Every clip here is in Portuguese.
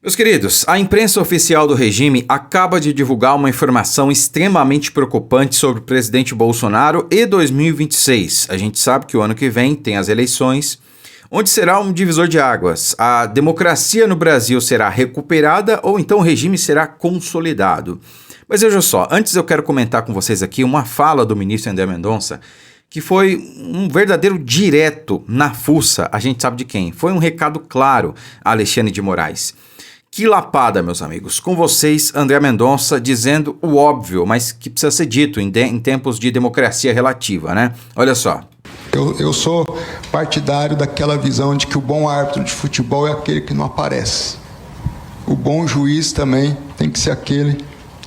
Meus queridos, a imprensa oficial do regime acaba de divulgar uma informação extremamente preocupante sobre o presidente Bolsonaro e 2026. A gente sabe que o ano que vem tem as eleições, onde será um divisor de águas. A democracia no Brasil será recuperada ou então o regime será consolidado. Mas veja só, antes eu quero comentar com vocês aqui uma fala do ministro André Mendonça, que foi um verdadeiro direto na fuça, a gente sabe de quem. Foi um recado claro a Alexandre de Moraes. Que lapada, meus amigos. Com vocês, André Mendonça, dizendo o óbvio, mas que precisa ser dito em tempos de democracia relativa, né? Olha só. Eu sou partidário daquela visão de que o bom árbitro de futebol é aquele que não aparece. O bom juiz também tem que ser aquele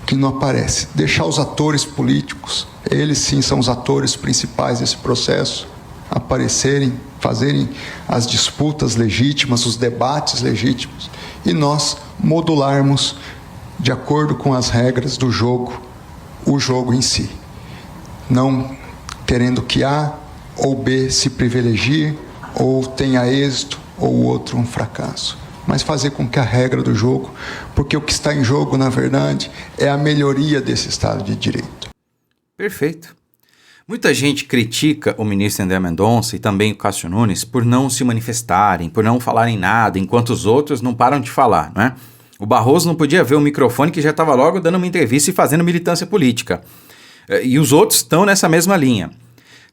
que não aparece. Deixar os atores políticos, eles sim são os atores principais desse processo, aparecerem, fazerem as disputas legítimas, os debates legítimos, e nós modularmos de acordo com as regras do jogo, o jogo em si. Não querendo que A ou B se privilegie, ou tenha êxito, ou o outro um fracasso. Mas fazer com que a regra do jogo, porque o que está em jogo, na verdade, é a melhoria desse Estado de Direito. Perfeito. Muita gente critica o ministro André Mendonça e também o Cássio Nunes por não se manifestarem, por não falarem nada, enquanto os outros não param de falar, né? O Barroso não podia ver o microfone que já estava logo dando uma entrevista e fazendo militância política. E os outros estão nessa mesma linha.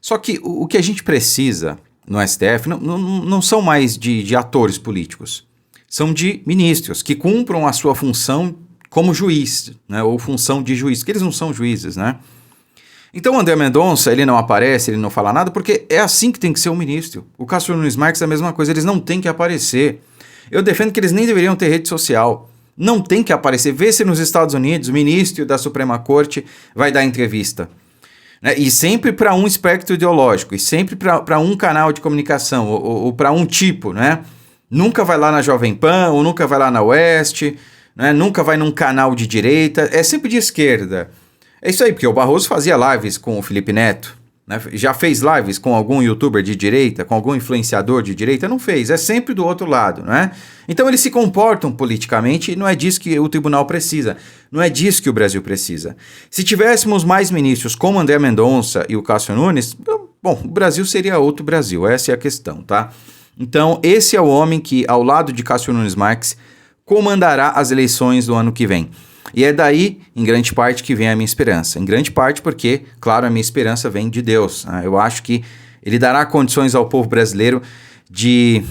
Só que o que a gente precisa no STF não são mais de atores políticos. São de ministros que cumpram a sua função como juiz, né? Ou função de juiz, porque eles não são juízes, né? Então o André Mendonça, ele não aparece, ele não fala nada, porque é assim que tem que ser um ministro. O Cássio Nunes Marques é a mesma coisa, eles não têm que aparecer. Eu defendo que eles nem deveriam ter rede social. Não tem que aparecer. Vê se nos Estados Unidos o ministro da Suprema Corte vai dar entrevista. Né? E sempre para um espectro ideológico, e sempre para um canal de comunicação, ou para um tipo, né? Nunca vai lá na Jovem Pan, ou nunca vai lá na Oeste, né? Nunca vai num canal de direita, é sempre de esquerda. É isso aí, porque o Barroso fazia lives com o Felipe Neto, né? Já fez lives com algum youtuber de direita, com algum influenciador de direita? Não fez, é sempre do outro lado, né? Então eles se comportam politicamente e não é disso que o tribunal precisa, não é disso que o Brasil precisa. Se tivéssemos mais ministros como André Mendonça e o Cássio Nunes, bom, o Brasil seria outro Brasil, essa é a questão, tá? Então esse é o homem que, ao lado de Cássio Nunes Marques, comandará as eleições do ano que vem. E é daí, em grande parte, que vem a minha esperança. Em grande parte porque, claro, a minha esperança vem de Deus. Né? Eu acho que ele dará condições ao povo brasileiro de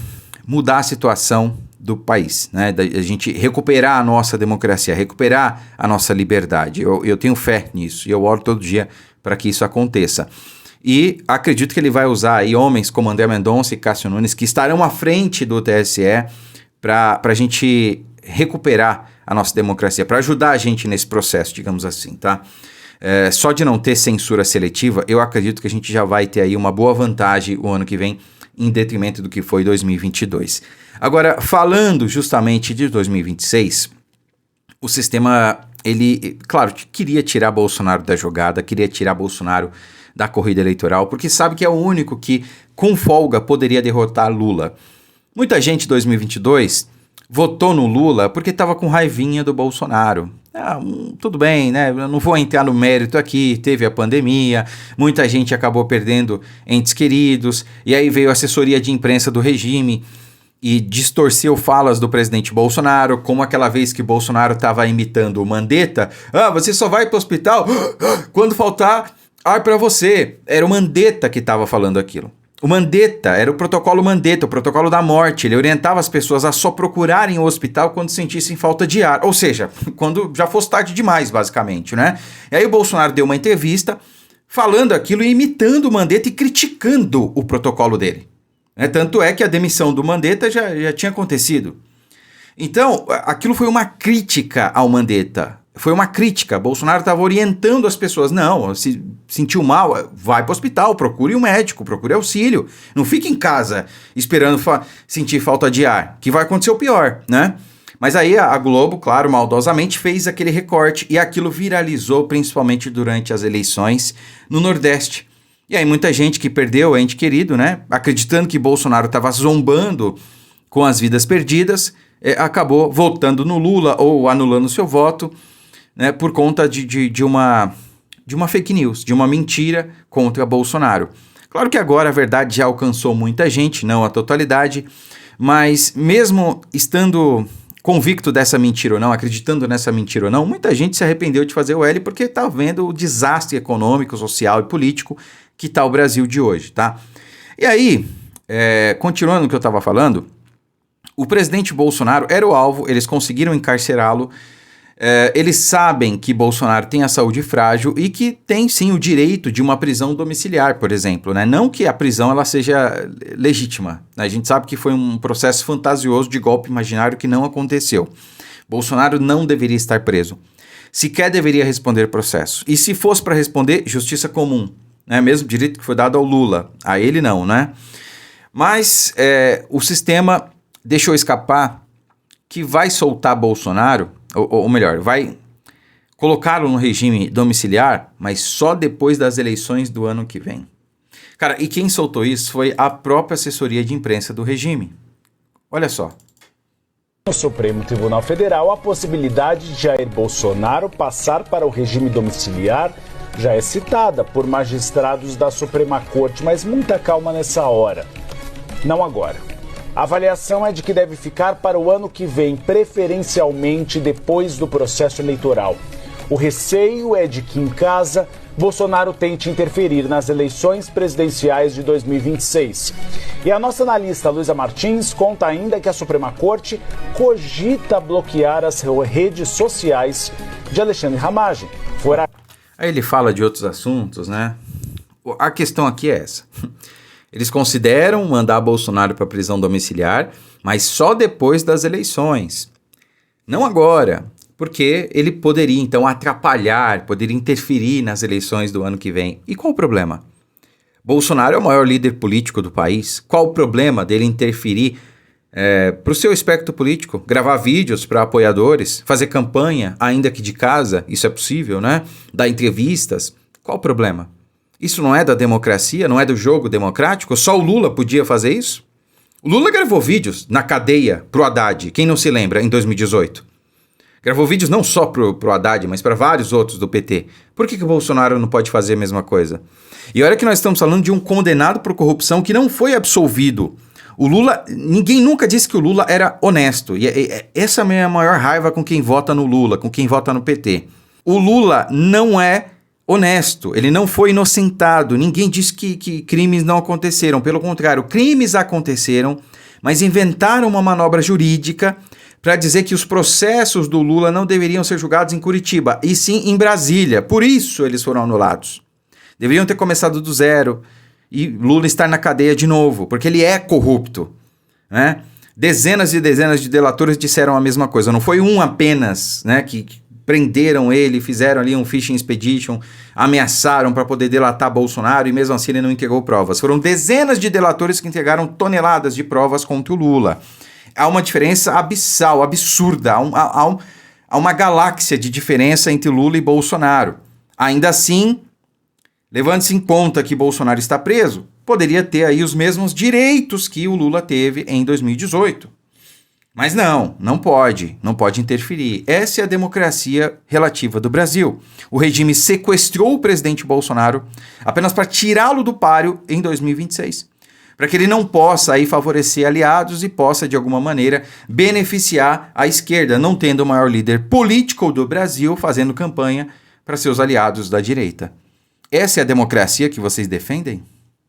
mudar a situação do país, né? Da gente recuperar a nossa democracia, recuperar a nossa liberdade. Eu tenho fé nisso e eu oro todo dia para que isso aconteça. E acredito que ele vai usar aí homens como André Mendonça e Cássio Nunes, que estarão à frente do TSE para a gente recuperar a nossa democracia, para ajudar a gente nesse processo, digamos assim, tá? Só de não ter censura seletiva, eu acredito que a gente já vai ter aí uma boa vantagem o ano que vem, em detrimento do que foi 2022. Agora, falando justamente de 2026, o sistema, ele, claro, queria tirar Bolsonaro da jogada, queria tirar Bolsonaro da corrida eleitoral, porque sabe que é o único que, com folga, poderia derrotar Lula. Muita gente em 2022 votou no Lula porque estava com raivinha do Bolsonaro. Tudo bem, né? Eu não vou entrar no mérito aqui, teve a pandemia, muita gente acabou perdendo entes queridos, e aí veio a assessoria de imprensa do regime e distorceu falas do presidente Bolsonaro, como aquela vez que Bolsonaro estava imitando o Mandetta. Você só vai para o hospital quando faltar ar para você. Era o Mandetta que estava falando aquilo. O Mandetta era o protocolo Mandetta, o protocolo da morte. Ele orientava as pessoas a só procurarem o hospital quando sentissem falta de ar. Ou seja, quando já fosse tarde demais, basicamente, né? E aí o Bolsonaro deu uma entrevista falando aquilo e imitando o Mandetta e criticando o protocolo dele. Tanto é que a demissão do Mandetta já tinha acontecido. Então, aquilo foi uma crítica ao Mandetta. Foi uma crítica. Bolsonaro estava orientando as pessoas. Não, se sentiu mal, vai para o hospital, procure um médico, procure auxílio. Não fique em casa esperando sentir falta de ar, que vai acontecer o pior, né? Mas aí a Globo, claro, maldosamente fez aquele recorte e aquilo viralizou principalmente durante as eleições no Nordeste. E aí muita gente que perdeu o ente querido, né? Acreditando que Bolsonaro estava zombando com as vidas perdidas, acabou votando no Lula ou anulando seu voto, né, por conta de uma fake news, de uma mentira contra Bolsonaro. Claro que agora a verdade já alcançou muita gente, não a totalidade, mas mesmo estando convicto dessa mentira ou não, acreditando nessa mentira ou não, muita gente se arrependeu de fazer o L porque está vendo o desastre econômico, social e político que está o Brasil de hoje, tá? E aí, continuando o que eu estava falando, o presidente Bolsonaro era o alvo, eles conseguiram encarcerá-lo, eles sabem que Bolsonaro tem a saúde frágil e que tem sim o direito de uma prisão domiciliar, por exemplo, né? Não que a prisão ela seja legítima, né? A gente sabe que foi um processo fantasioso de golpe imaginário que não aconteceu. Bolsonaro não deveria estar preso, sequer deveria responder processo. E se fosse para responder, justiça comum, né? Mesmo direito que foi dado ao Lula, a ele não, né? Mas o sistema deixou escapar que vai soltar Bolsonaro, ou melhor, vai colocá-lo no regime domiciliar, mas só depois das eleições do ano que vem. Cara, e quem soltou isso foi a própria assessoria de imprensa do regime. Olha só. No Supremo Tribunal Federal, a possibilidade de Jair Bolsonaro passar para o regime domiciliar já é citada por magistrados da Suprema Corte, mas muita calma nessa hora. Não agora. A avaliação é de que deve ficar para o ano que vem, preferencialmente depois do processo eleitoral. O receio é de que, em casa, Bolsonaro tente interferir nas eleições presidenciais de 2026. E a nossa analista Luísa Martins conta ainda que a Suprema Corte cogita bloquear as redes sociais de Alexandre Ramagem. Aí ele fala de outros assuntos, né? A questão aqui é essa. Eles consideram mandar Bolsonaro para prisão domiciliar, mas só depois das eleições. Não agora, porque ele poderia, então, atrapalhar, poderia interferir nas eleições do ano que vem. E qual o problema? Bolsonaro é o maior líder político do país. Qual o problema dele interferir para o seu espectro político? Gravar vídeos para apoiadores, fazer campanha, ainda que de casa, isso é possível, né? Dar entrevistas. Qual o problema? Isso não é da democracia, não é do jogo democrático? Só o Lula podia fazer isso? O Lula gravou vídeos na cadeia pro Haddad, quem não se lembra, em 2018. Gravou vídeos não só pro Haddad, mas para vários outros do PT. Por que o Bolsonaro não pode fazer a mesma coisa? E olha que nós estamos falando de um condenado por corrupção que não foi absolvido. O Lula, ninguém nunca disse que o Lula era honesto. E essa é a minha maior raiva com quem vota no Lula, com quem vota no PT. O Lula não é honesto, ele não foi inocentado, ninguém disse que crimes não aconteceram, pelo contrário, crimes aconteceram, mas inventaram uma manobra jurídica para dizer que os processos do Lula não deveriam ser julgados em Curitiba, e sim em Brasília, por isso eles foram anulados. Deveriam ter começado do zero, e Lula estar na cadeia de novo, porque ele é corrupto, né? Dezenas e dezenas de delatores disseram a mesma coisa, não foi um apenas, né, que prenderam ele, fizeram ali um fishing expedition, ameaçaram para poder delatar Bolsonaro e mesmo assim ele não entregou provas. Foram dezenas de delatores que entregaram toneladas de provas contra o Lula. Há uma diferença abissal, absurda, há uma galáxia de diferença entre Lula e Bolsonaro. Ainda assim, levando-se em conta que Bolsonaro está preso, poderia ter aí os mesmos direitos que o Lula teve em 2018. Mas não pode interferir. Essa é a democracia relativa do Brasil. O regime sequestrou o presidente Bolsonaro apenas para tirá-lo do páreo em 2026. Para que ele não possa aí favorecer aliados e possa, de alguma maneira, beneficiar a esquerda, não tendo o maior líder político do Brasil fazendo campanha para seus aliados da direita. Essa é a democracia que vocês defendem?